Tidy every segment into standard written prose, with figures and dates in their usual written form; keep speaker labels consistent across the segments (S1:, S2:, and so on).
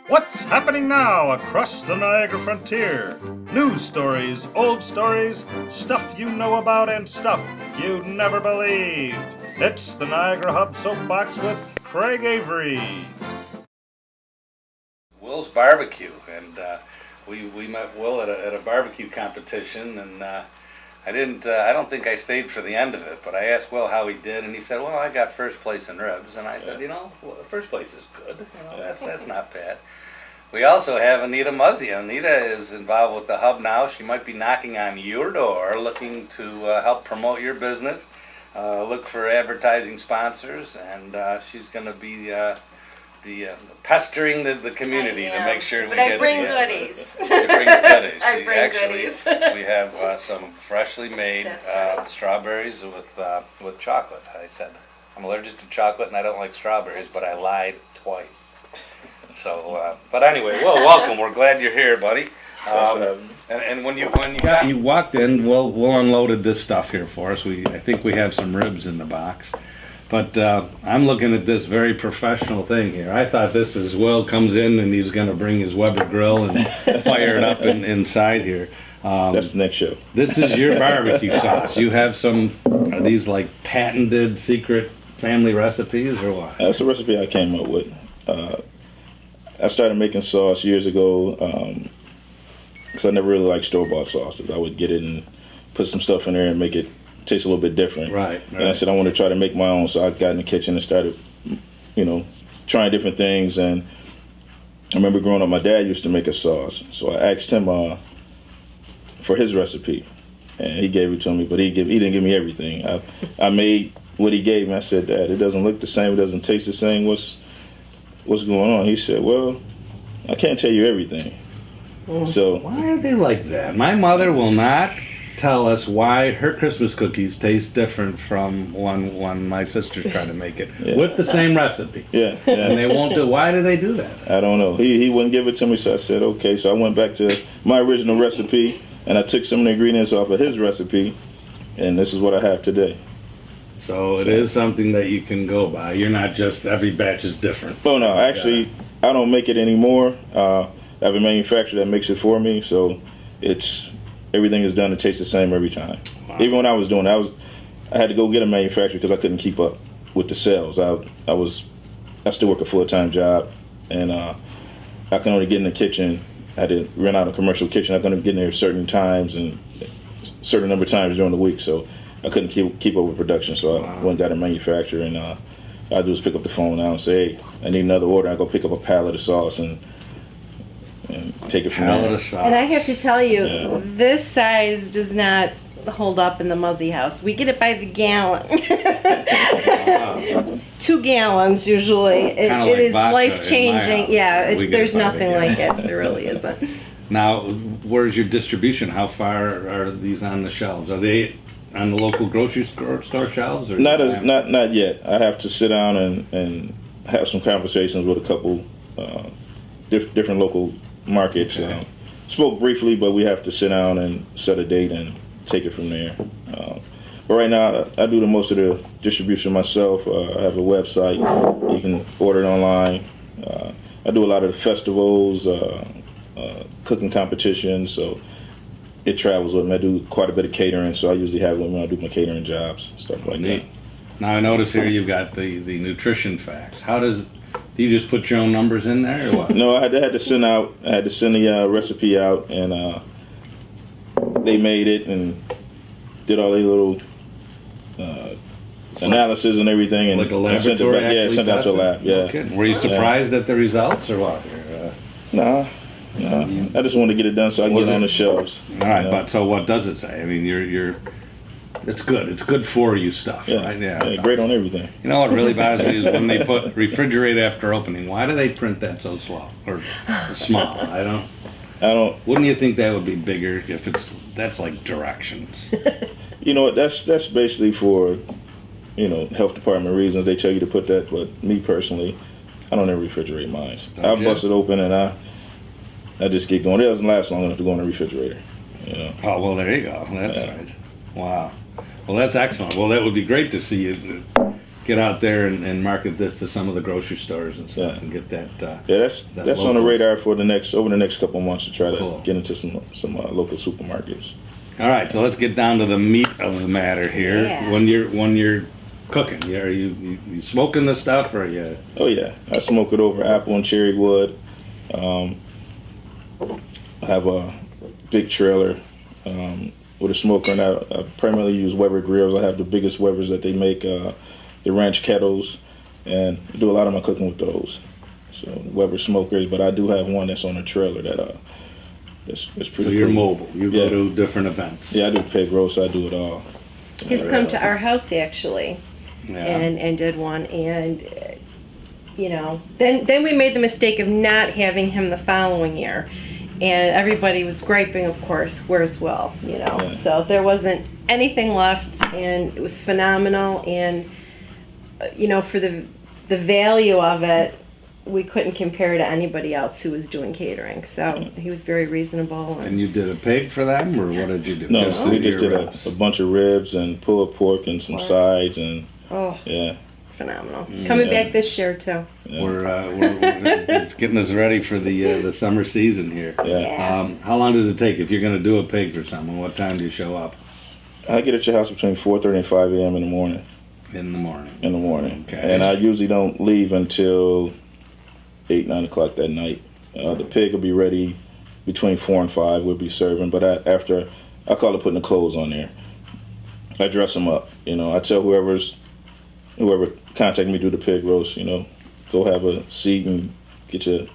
S1: What's happening now across the Niagara frontier? News stories, old stories, stuff you know about and stuff you'd never believe. It's the NiagaraHub Soapbox with Craig Avery.
S2: Will's barbecue, and we met Will at a barbecue competition, and I don't think I stayed for the end of it, but I asked Will how he did, and he said, well, I got first place in ribs, and I said, first place is good, that's not bad. We also have Anita Muzzy. Anita is involved with the Hub now. She might be knocking on your door looking to help promote your business, look for advertising sponsors, and she's going to be pestering the community to make sure we get
S3: bring goodies.
S2: It brings goodies.
S3: I bring goodies.
S2: We have some freshly made strawberries with chocolate. I said I'm allergic to chocolate and I don't like strawberries, but I lied twice. So, but anyway, well, welcome. We're glad you're here, buddy. And when you walked in, Will unloaded this stuff here for us. I think we have some ribs in the box. But I'm looking at this very professional thing here. I thought this is Will comes in and he's going to bring his Weber grill and fire it up inside here.
S4: That's the next show. This
S2: is your barbecue sauce. You have some, are these like patented secret family recipes or what?
S4: That's a recipe I came up with. I started making sauce years ago because I never really liked store-bought sauces. I would get it and put some stuff in there and make it taste a little bit different.
S2: Right.
S4: And I said I want to try to make my own, so I got in the kitchen and started, trying different things. And I remember growing up, my dad used to make a sauce, so I asked him for his recipe, and he gave it to me, but he didn't give me everything. I made what he gave me. I said, Dad, it doesn't look the same, it doesn't taste the same. What's going on? He said, well, I can't tell you everything. So
S2: why are they like that? My mother will not tell us why her Christmas cookies taste different from when my sisters try to make it with the same recipe.
S4: Yeah.
S2: And they won't do. Why do they do that?
S4: I don't know. He wouldn't give it to me, so I said okay. So I went back to my original recipe and I took some of the ingredients off of his recipe, and this is what I have today.
S2: So it is something that you can go by. You're not just every batch is different.
S4: Oh no, actually, I don't make it anymore. I have a manufacturer that makes it for me, so everything is done to taste the same every time. Wow. Even when I was doing it, I had to go get a manufacturer because I couldn't keep up with the sales. I still work a full-time job, and I can only get in the kitchen. I had to rent out a commercial kitchen. I couldn't get in there certain times and certain number of times during the week, so I couldn't keep up with production. So I went and got a manufacturer, and all I do is pick up the phone now and say, hey, I need another order. I go pick up a pallet of sauce and take it from there.
S3: And I have to tell you, this size does not hold up in the Muzzy house. We get it by the gallon. 2 gallons usually. It is life-changing. Yeah, there's nothing like it. There really isn't.
S2: Now, where's your distribution? How far are these on the shelves? Are they on the local grocery store shelves? Or
S4: not yet. I have to sit down and have some conversations with a couple different local markets.
S2: Okay.
S4: Spoke briefly, but we have to sit down and set a date and take it from there. But right now, I do the most of the distribution myself. I have a website. You can order it online. I do a lot of the festivals, cooking competitions, so it travels with me. I do quite a bit of catering, so I usually have it when I do my catering jobs, stuff like that.
S2: Now I notice here you've got the nutrition facts. Do you just put your own numbers in there, or what?
S4: No, I had to send the recipe out, and they made it and did all their little analysis and everything, and
S2: like a laboratory
S4: sent it out to a lab. Yeah.
S2: No. Were you surprised at the results, or what?
S4: Nah. I just want to get it done so I can get it on the shelves.
S2: All right, but so what does it say? I mean, it's good. It's good for you stuff, right?
S4: Yeah, great on everything.
S2: You know what really bothers me is when they put refrigerate after opening. Why do they print that so slow or small? I don't. Wouldn't you think that would be bigger if that's like directions?
S4: You know what? That's basically for, health department reasons. They tell you to put that, but me personally, I don't ever refrigerate mine. I bust it open and I just get going. It doesn't last long enough to go in the refrigerator.
S2: Oh, well, there you go. That's right. Wow. Well, that's excellent. Well, that would be great to see you
S5: get out there and market this to some of the grocery stores and stuff and get that.
S4: Yeah, that's
S5: local.
S4: on the radar for over the next couple of months to try
S5: Cool.
S4: to get into some local supermarkets.
S5: All right, so let's get down to the meat of the matter here.
S3: Yeah.
S5: When you're cooking, are you smoking the stuff or you?
S4: Oh yeah, I smoke it over apple and cherry wood. I have a big trailer with a smoker, and I primarily use Weber grills. I have the biggest Webers that they make, the ranch kettles, and I do a lot of my cooking with those. So Weber smokers, but I do have one that's on a trailer that's pretty.
S5: So you're
S4: cool.
S5: mobile. You go to different events.
S4: Yeah, I do pig roast. I do it all.
S3: He's come to our house actually,
S5: Yeah.
S3: and did one, and then we made the mistake of not having him the following year, and everybody was griping, of course, where's Will,
S4: Yeah.
S3: So there wasn't anything left, and it was phenomenal, and for the value of it, we couldn't compare to anybody else who was doing catering, so he was very reasonable.
S5: And you did a pig for them, or what did you do?
S4: No, we
S5: your
S4: just did
S5: ribs?
S4: a bunch of ribs and pulled pork and some sides, and
S3: Oh,
S4: yeah.
S3: phenomenal. Coming
S4: Yeah.
S3: back this year, too.
S5: We're it's getting us ready for the summer season here.
S4: Yeah.
S3: Yeah.
S5: How long does it take if you're going to do a pig for someone? What time do you show up?
S4: I get at your house between 4:30 and 5 a.m. in the morning.
S5: In the morning.
S4: Okay.
S5: Okay.
S4: And I usually don't leave until 8-9 o'clock that night. The pig will be ready between 4 and 5. We'll be serving, but after I call it putting the clothes on there. I dress them up. I tell whoever contact me to do the pig roast, go have a seat and get your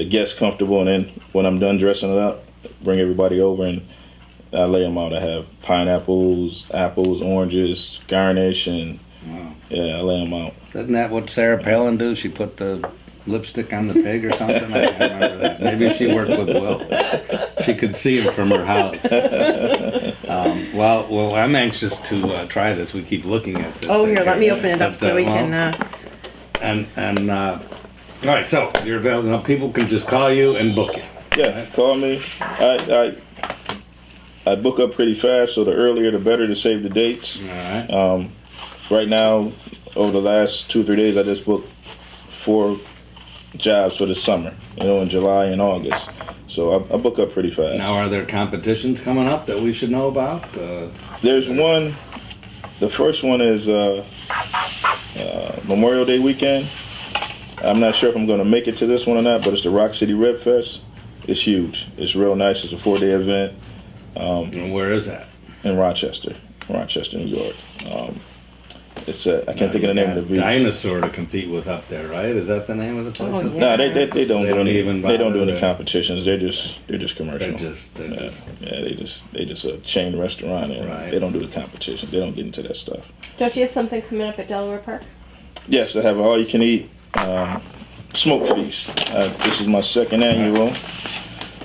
S4: guests comfortable, and then when I'm done dressing it up, bring everybody over and I lay them out. I have pineapples, apples, oranges, garnish, and
S5: Wow.
S4: I lay them out.
S5: Isn't that what Sarah Palin do? She put the lipstick on the pig or something? I can't remember that. Maybe she worked with Will. She could see him from her house. Well, I'm anxious to try this. We keep looking at this.
S3: Oh,
S5: thing
S3: here, let me open it up
S5: But,
S3: so we
S5: well,
S3: can.
S5: And all right, so you're available. People can just call you and book you.
S4: Yeah, call me. I book up pretty fast, so the earlier the better to save the dates.
S5: All right.
S4: Right now, over the last 2-3 days, I just booked 4 jobs for the summer, in July and August. So I book up pretty fast.
S5: Now, are there competitions coming up that we should know about?
S4: There's one. The first one is Memorial Day weekend. I'm not sure if I'm going to make it to this one or not, but it's the Rock City Rib Fest. It's huge. It's real nice. It's a 4-day event.
S5: And where is that?
S4: In Rochester, New York. I can't think of the name of the beach.
S5: Dinosaur to compete with up there, right? Is that the name of the place?
S3: Oh,
S5: up
S3: yeah.
S5: there?
S4: No, they don't
S5: They
S4: do
S5: don't
S4: any.
S5: even
S4: They don't do
S5: bother
S4: any
S5: to-
S4: competitions. They're just commercial.
S5: They're just
S4: They just a chain restaurant, and
S5: Right.
S4: they don't do the competition. They don't get into that stuff.
S3: Don't you have something coming up at Delaware Park?
S4: Yes, I have an all-you-can-eat smoke feast. This is my second annual.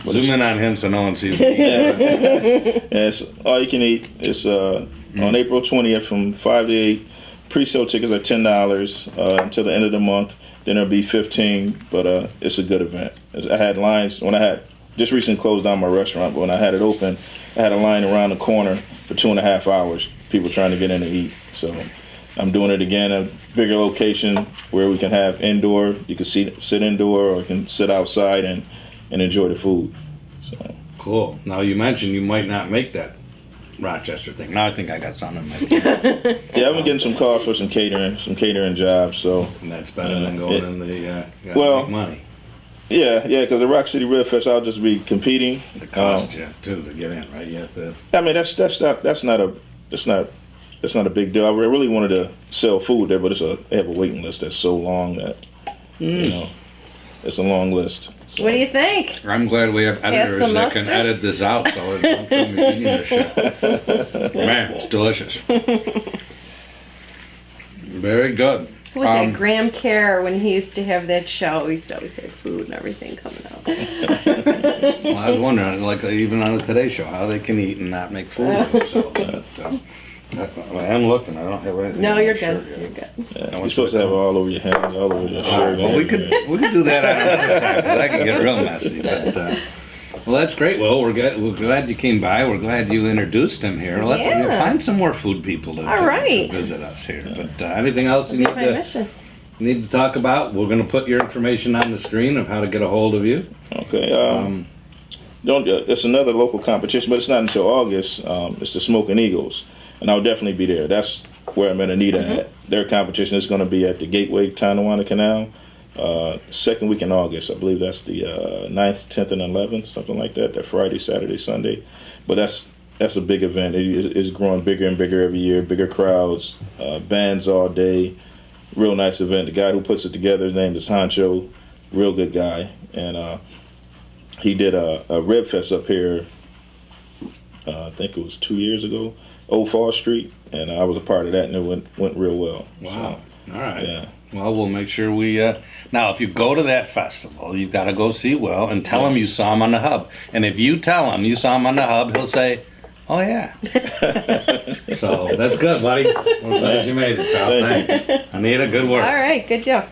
S4: But
S5: zoom in on him so no one sees me.
S4: It's all you can eat. It's on April 20th from 5 to 8. Pre-sale tickets are $10 until the end of the month. Then it'll be $15. But it's a good event. I had lines when I had just recently closed down my restaurant. But when I had it open, I had a line around the corner for 2.5 hours. People trying to get in to eat. So I'm doing it again. A bigger location where we can have indoor. You can sit indoor, or you can sit outside and enjoy the food. So.
S5: Cool. Now you mentioned you might not make that Rochester thing. Now I think I got something in my head.
S4: Yeah, I've been getting some calls for some catering jobs. So
S5: And that's better than going in the
S4: well,
S5: make money.
S4: yeah, because the Rock City Rib Fest, I'll just be competing.
S5: It costs you too to get in, right? You have to.
S4: I mean, that's not a big deal. I really wanted to sell food there, but they have a waiting list that's so long that it's a long list. So.
S3: What do you think?
S5: I'm glad we have editors
S3: the
S5: that can
S3: mustard?
S5: edit this out so it don't come me eating this shit. Man, it's delicious. Very good.
S3: Who was that? Graham Kerr, when he used to have that show, he used to always have food and everything coming out.
S5: Well, I was wondering, like even on the Today Show, how they can eat and not make food of themselves. I am looking. I don't have anything.
S3: No,
S5: on my
S3: you're
S5: shirt
S3: good.
S5: here.
S3: You're good.
S4: Yeah, you're supposed to have it all over your hands, all over your shirt.
S5: Well, we could do that another time, 'cause that can get real messy. But Well, that's great. Well, we're glad you came by. We're glad you introduced him here. Let's find some more food people to visit us here. But anything else you need to talk about? We're going to put your information on the screen of how to get a hold of you.
S4: Okay. It's another local competition, but it's not until August. It's the Smoking Eagles, and I'll definitely be there. That's where I'm at Anita at. Their competition is going to be at the Gateway Tonawanda Canal, second week in August. I believe that's the 9th, 10th, and 11th, something like that. That Friday, Saturday, Sunday. But that's a big event. It's growing bigger and bigger every year. Bigger crowds, bands all day. Real nice event. The guy who puts it together, his name is Honcho. Real good guy, and he did a Rib Fest up here. I think it was 2 years ago, Old Fall Street, and I was a part of that, and it went real well.
S5: Wow! So, all right.
S4: Yeah.
S5: Well, we'll make sure we. Now, if you go to that festival, you've got to go see Will and tell him you saw him on the Hub. And if you tell him you saw him on the Hub, he'll say, "Oh yeah." So that's good, buddy. We're glad you made it, pal. Thanks, Anita. Good work.
S3: All right, good job.